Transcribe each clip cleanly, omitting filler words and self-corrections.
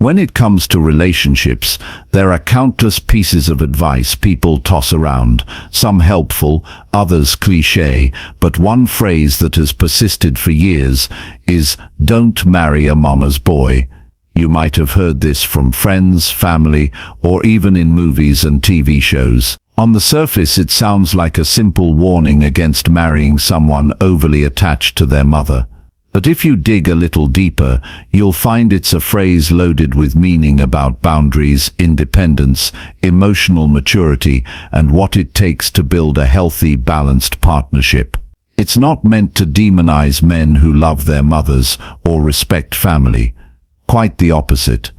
When it comes to relationships, there are countless pieces of advice people toss around, some helpful, others cliché, but one phrase that has persisted for years is, "Don't marry a mama's boy." You might have heard this from friends, family, or even in movies and TV shows. On the surface, it sounds like a simple warning against marrying someone overly attached to their mother. But if you dig a little deeper, you'll find it's a phrase loaded with meaning about boundaries, independence, emotional maturity, and what it takes to build a healthy, balanced partnership. It's not meant to demonize men who love their mothers or respect family. Quite the opposite.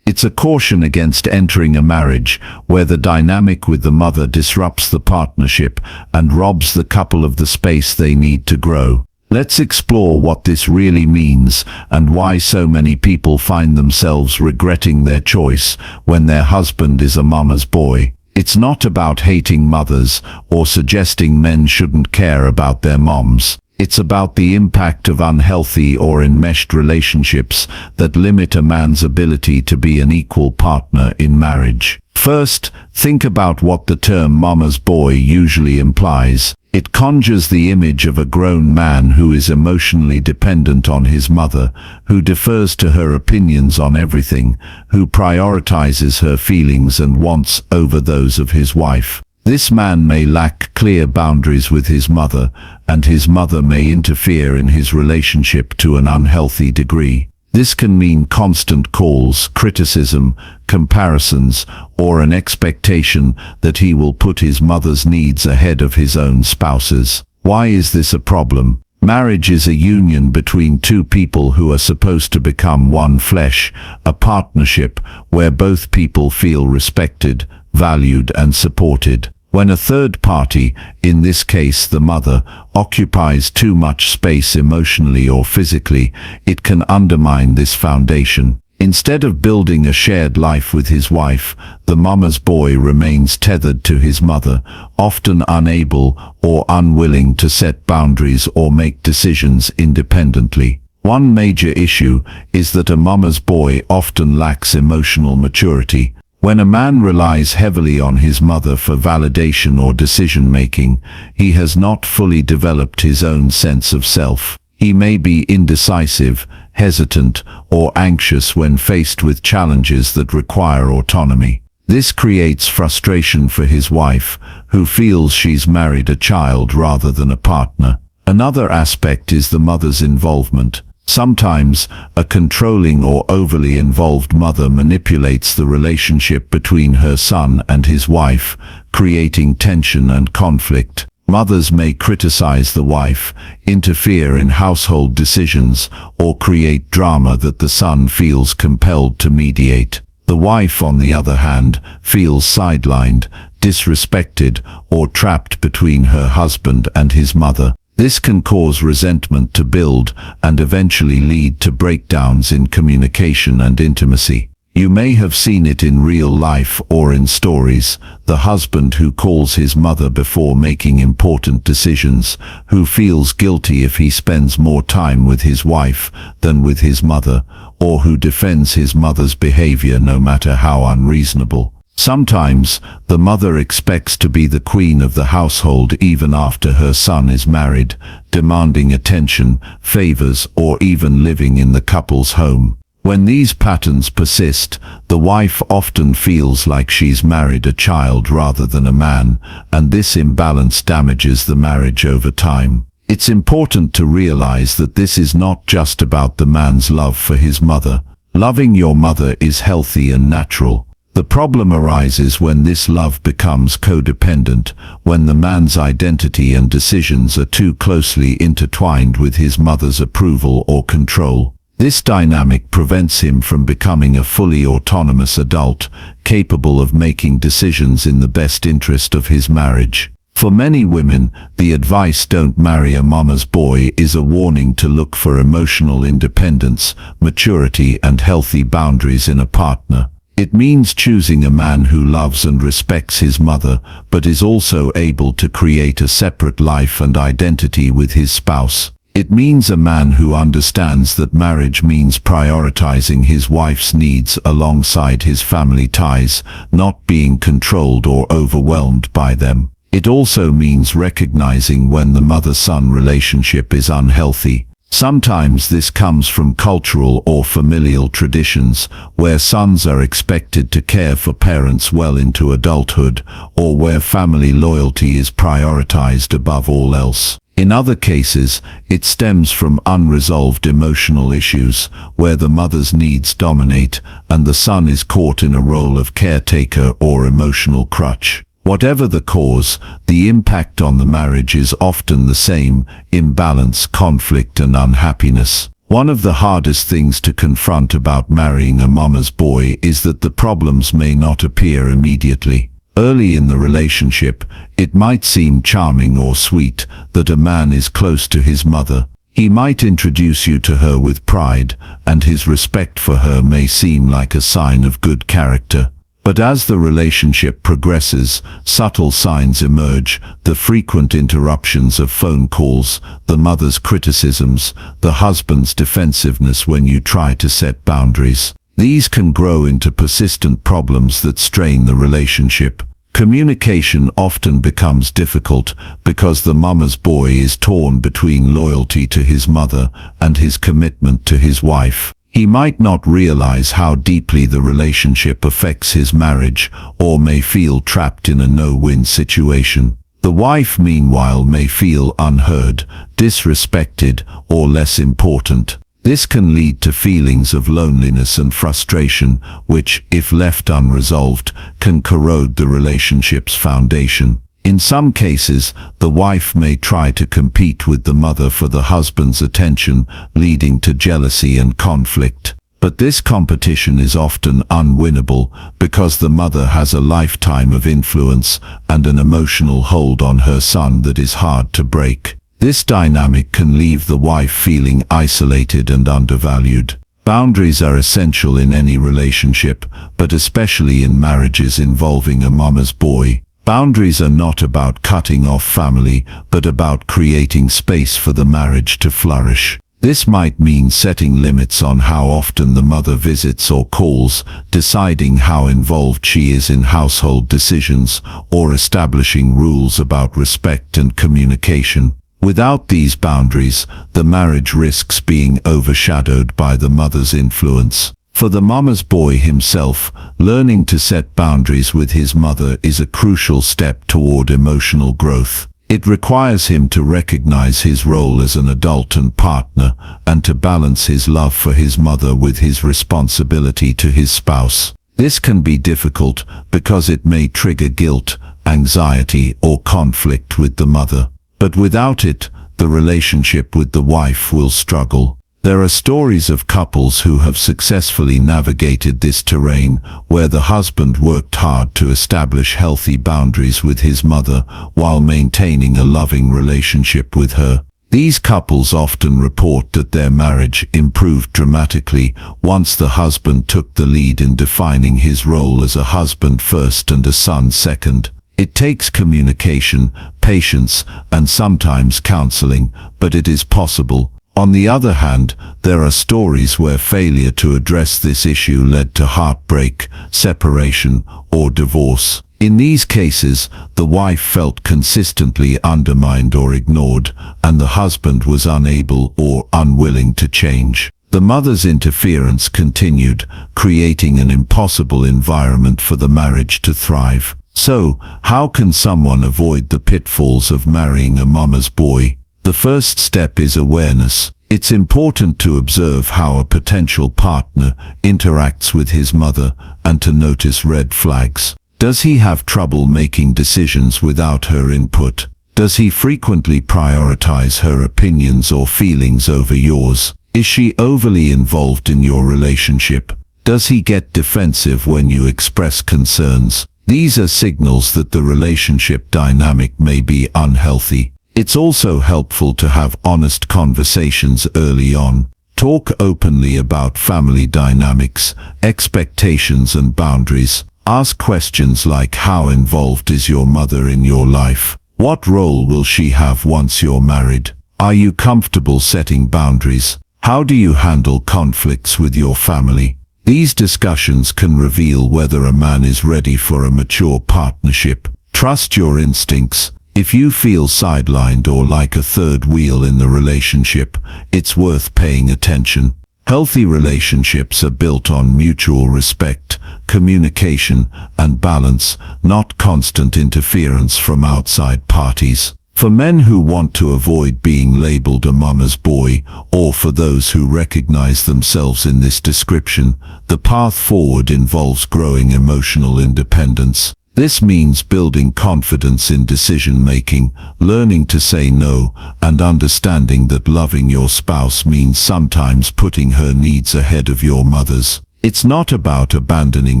It's a caution against entering a marriage where the dynamic with the mother disrupts the partnership and robs the couple of the space they need to grow. Let's explore what this really means and why so many people find themselves regretting their choice when their husband is a mama's boy. It's not about hating mothers or suggesting men shouldn't care about their moms. It's about the impact of unhealthy or enmeshed relationships that limit a man's ability to be an equal partner in marriage. First, think about what the term mama's boy usually implies. It conjures the image of a grown man who is emotionally dependent on his mother, who defers to her opinions on everything, who prioritizes her feelings and wants over those of his wife. This man may lack clear boundaries with his mother, and his mother may interfere in his relationship to an unhealthy degree. This can mean constant calls, criticism, comparisons, or an expectation that he will put his mother's needs ahead of his own spouse's. Why is this a problem? Marriage is a union between two people who are supposed to become one flesh, a partnership where both people feel respected, valued, and supported. When a third party, in this case the mother, occupies too much space emotionally or physically, it can undermine this foundation. Instead of building a shared life with his wife, the mama's boy remains tethered to his mother, often unable or unwilling to set boundaries or make decisions independently. One major issue is that a mama's boy often lacks emotional maturity. When a man relies heavily on his mother for validation or decision-making, he has not fully developed his own sense of self. He may be indecisive, hesitant, or anxious when faced with challenges that require autonomy. This creates frustration for his wife, who feels she's married a child rather than a partner. Another aspect is the mother's involvement. Sometimes, a controlling or overly involved mother manipulates the relationship between her son and his wife, creating tension and conflict. Mothers may criticize the wife, interfere in household decisions, or create drama that the son feels compelled to mediate. The wife, on the other hand, feels sidelined, disrespected, or trapped between her husband and his mother. This can cause resentment to build and eventually lead to breakdowns in communication and intimacy. You may have seen it in real life or in stories, the husband who calls his mother before making important decisions, who feels guilty if he spends more time with his wife than with his mother, or who defends his mother's behavior no matter how unreasonable. Sometimes, the mother expects to be the queen of the household even after her son is married, demanding attention, favors, or even living in the couple's home. When these patterns persist, the wife often feels like she's married a child rather than a man, and this imbalance damages the marriage over time. It's important to realize that this is not just about the man's love for his mother. Loving your mother is healthy and natural. The problem arises when this love becomes codependent, when the man's identity and decisions are too closely intertwined with his mother's approval or control. This dynamic prevents him from becoming a fully autonomous adult, capable of making decisions in the best interest of his marriage. For many women, the advice "don't marry a mama's boy" is a warning to look for emotional independence, maturity, and healthy boundaries in a partner. It means choosing a man who loves and respects his mother, but is also able to create a separate life and identity with his spouse. It means a man who understands that marriage means prioritizing his wife's needs alongside his family ties, not being controlled or overwhelmed by them. It also means recognizing when the mother-son relationship is unhealthy. Sometimes this comes from cultural or familial traditions, where sons are expected to care for parents well into adulthood, or where family loyalty is prioritized above all else. In other cases, it stems from unresolved emotional issues, where the mother's needs dominate and the son is caught in a role of caretaker or emotional crutch. Whatever the cause, the impact on the marriage is often the same: imbalance, conflict, and unhappiness. One of the hardest things to confront about marrying a mama's boy is that the problems may not appear immediately. Early in the relationship, it might seem charming or sweet that a man is close to his mother. He might introduce you to her with pride, and his respect for her may seem like a sign of good character. But as the relationship progresses, subtle signs emerge: the frequent interruptions of phone calls, the mother's criticisms, the husband's defensiveness when you try to set boundaries. These can grow into persistent problems that strain the relationship. Communication often becomes difficult because the mama's boy is torn between loyalty to his mother and his commitment to his wife. He might not realize how deeply the relationship affects his marriage, or may feel trapped in a no-win situation. The wife, meanwhile, may feel unheard, disrespected, or less important. This can lead to feelings of loneliness and frustration, which, if left unresolved, can corrode the relationship's foundation. In some cases, the wife may try to compete with the mother for the husband's attention, leading to jealousy and conflict. But this competition is often unwinnable because the mother has a lifetime of influence and an emotional hold on her son that is hard to break. This dynamic can leave the wife feeling isolated and undervalued. Boundaries are essential in any relationship, but especially in marriages involving a mama's boy. Boundaries are not about cutting off family, but about creating space for the marriage to flourish. This might mean setting limits on how often the mother visits or calls, deciding how involved she is in household decisions, or establishing rules about respect and communication. Without these boundaries, the marriage risks being overshadowed by the mother's influence. For the mama's boy himself, learning to set boundaries with his mother is a crucial step toward emotional growth. It requires him to recognize his role as an adult and partner, and to balance his love for his mother with his responsibility to his spouse. This can be difficult because it may trigger guilt, anxiety, or conflict with the mother. But without it, the relationship with the wife will struggle. There are stories of couples who have successfully navigated this terrain, where the husband worked hard to establish healthy boundaries with his mother while maintaining a loving relationship with her. These couples often report that their marriage improved dramatically once the husband took the lead in defining his role as a husband first and a son second. It takes communication, patience, and sometimes counseling, but it is possible. On the other hand, there are stories where failure to address this issue led to heartbreak, separation, or divorce. In these cases, the wife felt consistently undermined or ignored, and the husband was unable or unwilling to change. The mother's interference continued, creating an impossible environment for the marriage to thrive. So, how can someone avoid the pitfalls of marrying a mama's boy? The first step is awareness. It's important to observe how a potential partner interacts with his mother and to notice red flags. Does he have trouble making decisions without her input? Does he frequently prioritize her opinions or feelings over yours? Is she overly involved in your relationship? Does he get defensive when you express concerns? These are signals that the relationship dynamic may be unhealthy. It's also helpful to have honest conversations early on. Talk openly about family dynamics, expectations, and boundaries. Ask questions like, how involved is your mother in your life? What role will she have once you're married? Are you comfortable setting boundaries? How do you handle conflicts with your family? These discussions can reveal whether a man is ready for a mature partnership. Trust your instincts. If you feel sidelined or like a third wheel in the relationship, it's worth paying attention. Healthy relationships are built on mutual respect, communication, and balance, not constant interference from outside parties. For men who want to avoid being labeled a mama's boy, or for those who recognize themselves in this description, the path forward involves growing emotional independence. This means building confidence in decision-making, learning to say no, and understanding that loving your spouse means sometimes putting her needs ahead of your mother's. It's not about abandoning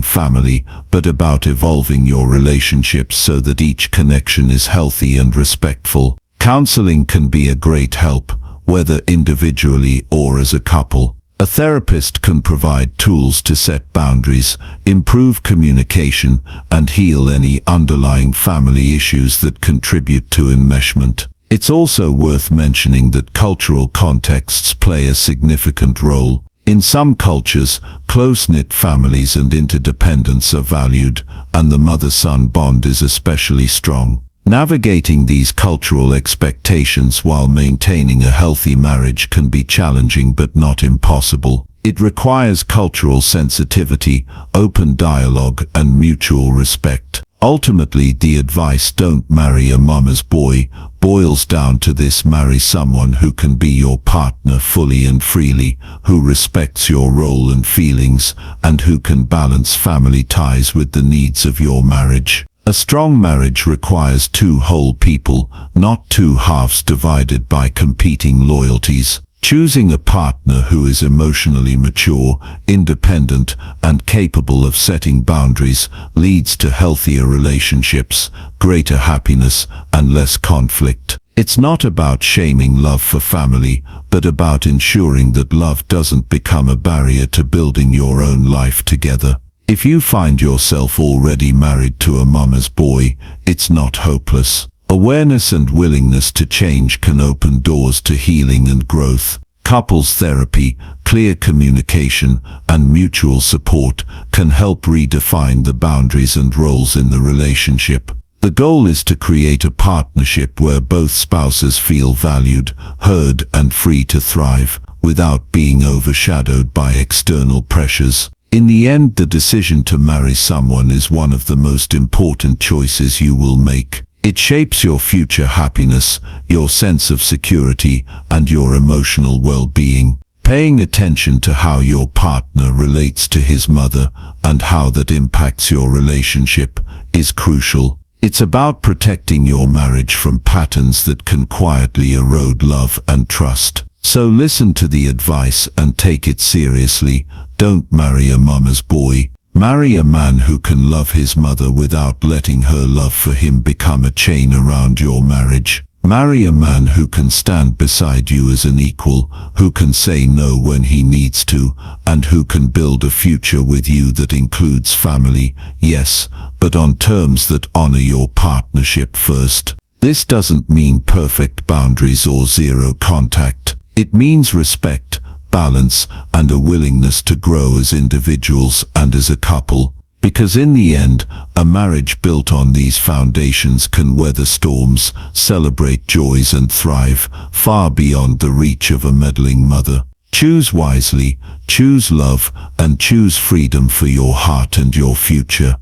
family, but about evolving your relationships so that each connection is healthy and respectful. Counseling can be a great help, whether individually or as a couple. A therapist can provide tools to set boundaries, improve communication, and heal any underlying family issues that contribute to enmeshment. It's also worth mentioning that cultural contexts play a significant role. In some cultures, close-knit families and interdependence are valued, and the mother-son bond is especially strong. Navigating these cultural expectations while maintaining a healthy marriage can be challenging but not impossible. It requires cultural sensitivity, open dialogue, and mutual respect. Ultimately, the advice "don't marry a mama's boy" boils down to this: marry someone who can be your partner fully and freely, who respects your role and feelings, and who can balance family ties with the needs of your marriage. A strong marriage requires two whole people, not two halves divided by competing loyalties. Choosing a partner who is emotionally mature, independent, and capable of setting boundaries leads to healthier relationships, greater happiness, and less conflict. It's not about shaming love for family, but about ensuring that love doesn't become a barrier to building your own life together. If you find yourself already married to a mama's boy, it's not hopeless. Awareness and willingness to change can open doors to healing and growth. Couples therapy, clear communication, and mutual support can help redefine the boundaries and roles in the relationship. The goal is to create a partnership where both spouses feel valued, heard, and free to thrive, without being overshadowed by external pressures. In the end, the decision to marry someone is one of the most important choices you will make. It shapes your future happiness, your sense of security, and your emotional well-being. Paying attention to how your partner relates to his mother and how that impacts your relationship is crucial. It's about protecting your marriage from patterns that can quietly erode love and trust. So listen to the advice and take it seriously. Don't marry a mama's boy. Marry a man who can love his mother without letting her love for him become a chain around your marriage. Marry a man who can stand beside you as an equal, who can say no when he needs to, and who can build a future with you that includes family, yes, but on terms that honor your partnership first. This doesn't mean perfect boundaries or zero contact. It means respect, balance, and a willingness to grow as individuals and as a couple. Because in the end, a marriage built on these foundations can weather storms, celebrate joys, and thrive far beyond the reach of a meddling mother. Choose wisely, choose love, and choose freedom for your heart and your future.